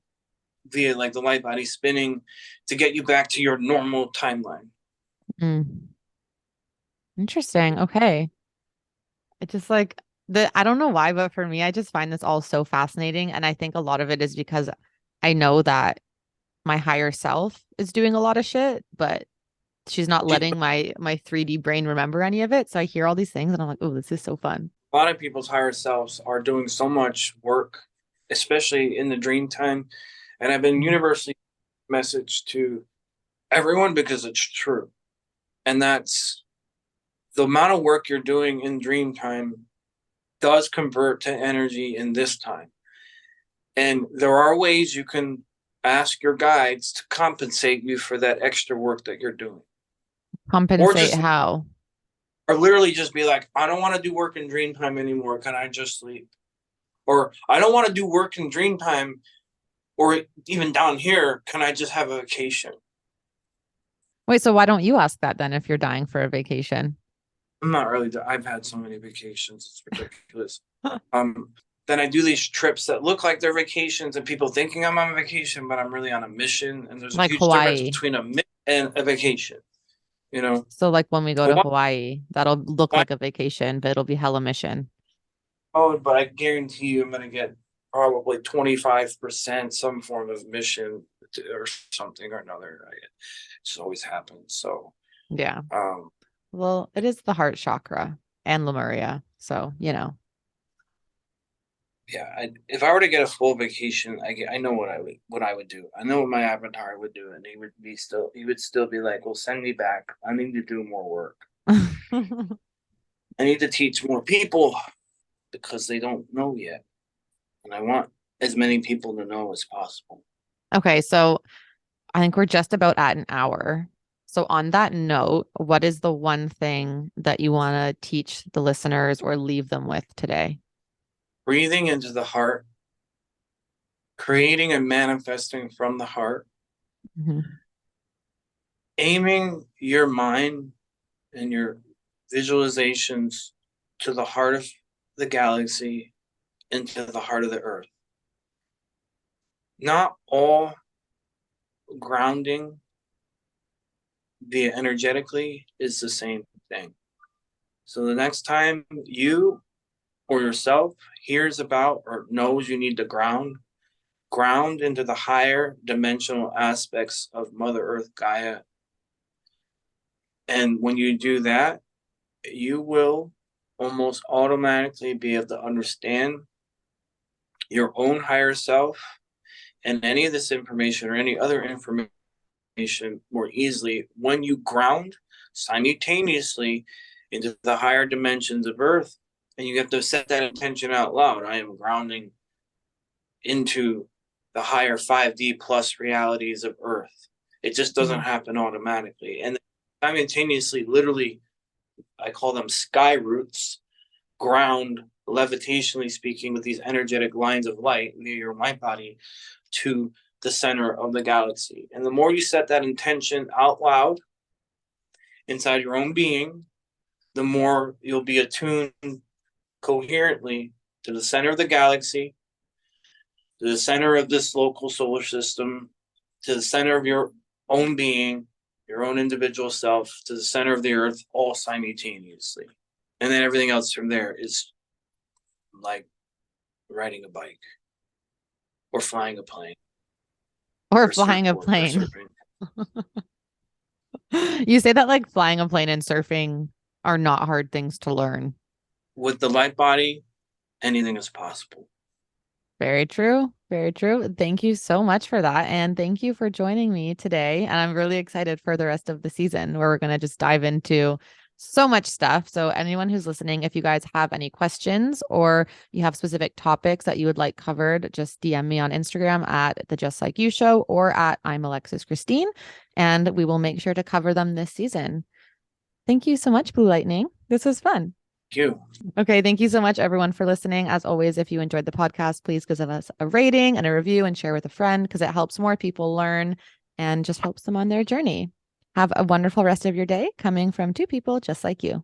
via like the light body spinning to get you back to your normal timeline. Interesting. Okay. It's just like I don't know why, but for me, I just find this all so fascinating. And I think a lot of it is because I know that my higher self is doing a lot of shit, but she's not letting my 3D brain remember any of it. So I hear all these things and I'm like, oh, this is so fun. A lot of people's higher selves are doing so much work, especially in the dream time. And I've been universally messaged to everyone because it's true. And that's the amount of work you're doing in dream time does convert to energy in this time. And there are ways you can ask your guides to compensate you for that extra work that you're doing. Compensate how? Or literally just be like, I don't want to do work in dream time anymore. Can I just sleep? Or I don't want to do work in dream time, or even down here. Can I just have a vacation? Wait, so why don't you ask that then if you're dying for a vacation? I'm not really. I've had so many vacations. It's ridiculous. Then I do these trips that look like they're vacations and people thinking I'm on a vacation, but I'm really on a mission. And there's a huge difference between a mission and a vacation. You know? So like when we go to Hawaii, that'll look like a vacation, but it'll be hella mission. Oh, but I guarantee you I'm going to get probably 25% some form of mission or something or another. It's always happens. So, yeah. Well, it is the heart chakra and Lemuria. So, you know. Yeah, if I were to get a full vacation, I know what I would do. I know what my avatar would do, and he would still be like, "Well, send me back. I need to do more work. I need to teach more people because they don't know yet, and I want as many people to know as possible." Okay, so I think we're just about at an hour. So on that note, what is the one thing that you want to teach the listeners or leave them with today? Breathing into the heart, creating and manifesting from the heart, aiming your mind and your visualizations to the heart of the galaxy, into the heart of the earth. not all grounding via energetically is the same thing. So the next time you or yourself hears about or knows you need to ground into the higher dimensional aspects of Mother Earth, Gaia. And when you do that, you will almost automatically be able to understand your own higher self and any of this information or any other information more easily when you ground simultaneously into the higher dimensions of Earth. And you have to set that intention out loud. I am grounding into the higher 5D plus realities of Earth. It just doesn't happen automatically. And simultaneously, literally, I call them sky roots, ground, levitationally speaking, with these energetic lines of light near your mind body to the center of the galaxy. And the more you set that intention out loud inside your own being, the more you'll be attuned coherently to the center of the galaxy, to the center of this local solar system, to the center of your own being, your own individual self, to the center of the Earth, all simultaneously. And then everything else from there is like riding a bike or flying a plane. Or flying a plane. You say that like flying a plane and surfing are not hard things to learn. With the light body, anything is possible. Very true. Very true. Thank you so much for that. And thank you for joining me today. And I'm really excited for the rest of the season where we're going to just dive into so much stuff. So anyone who's listening, if you guys have any questions or you have specific topics that you would like covered, just DM me on Instagram at the Just Like You Show or at I'm Alexis Christine, and we will make sure to cover them this season. Thank you so much, Blue Lightning. This was fun. Thank you. Okay, thank you so much, everyone, for listening. As always, if you enjoyed the podcast, please give us a rating and a review and share with a friend because it helps more people learn and just helps them on their journey. Have a wonderful rest of your day coming from two people just like you.